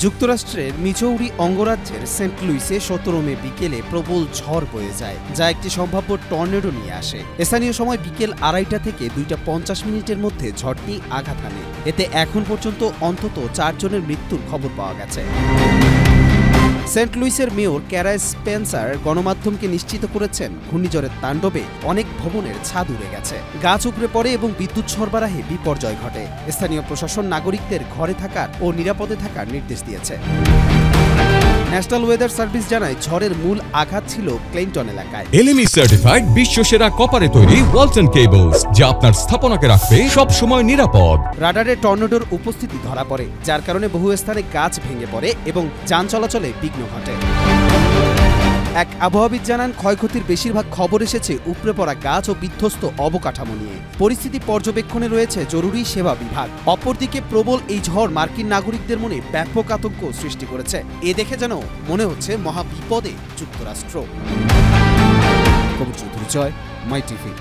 যুক্তরাষ্ট্রের মিজৌরি অঙ্গরাজ্যের সেন্ট লুইসে ১৭ মে বিকেলে প্রবল ঝড় বয়ে যায়, যা একটি সম্ভাব্য টর্নেডো নিয়ে আসে। স্থানীয় সময় বিকেল ২:৩০ থেকে ২:৫০ মিনিটের মধ্যে ঝড়টি আঘাত হানে। এতে এখন পর্যন্ত অন্তত ৪ জনের মৃত্যুর খবর পাওয়া গেছে। সেন্ট লুইসের মেয়র ক্যারা স্পেন্সার গণমাধ্যমকে নিশ্চিত করেছেন, ঘূর্ণিঝড়ের তাণ্ডবে অনেক ভবনের ছাদ উড়ে গেছে, গাছ উপড়ে পড়ে এবং বিদ্যুৎ সরবরাহে বিপর্যয় ঘটে। স্থানীয় প্রশাসন নাগরিকদের ঘরে থাকার ও নিরাপদে থাকার নির্দেশ দিয়েছে। ন্যাশনাল ওয়েদার সার্ভিস জানায়, ঝড়ের মূল আঘাত ছিল ক্লেইটন এলাকায়। এলএমই সার্টিফাইড বিশ্বসেরা কপারে তৈরি ওয়ালটন কেবলস, যা আপনার স্থাপনাকে রাখবে সব সময় নিরাপদ। রাডারে টর্নেডোর উপস্থিতি ধরা পড়ে, যার কারণে বহু স্থানে গাছ ভেঙে পড়ে এবং যান চলাচলে বিঘ্ন ঘটে। এক আবহাওয়াবিদ জানান, ক্ষয়ক্ষতির বেশিরভাগ খবর এসেছে উপড়ে পড়া গাছ ও বিধ্বস্ত অবকাঠামো নিয়ে। পরিস্থিতি পর্যবেক্ষণে রয়েছে জরুরি সেবা বিভাগ। অপরদিকে প্রবল এই ঝড় মার্কিন নাগরিকদের মনে ব্যাপক আতঙ্ক সৃষ্টি করেছে। এ দেখে যেন মনে হচ্ছে মহাবিপদে যুক্তরাষ্ট্র। কবর চৌধুরী জয়, মাই টিভি।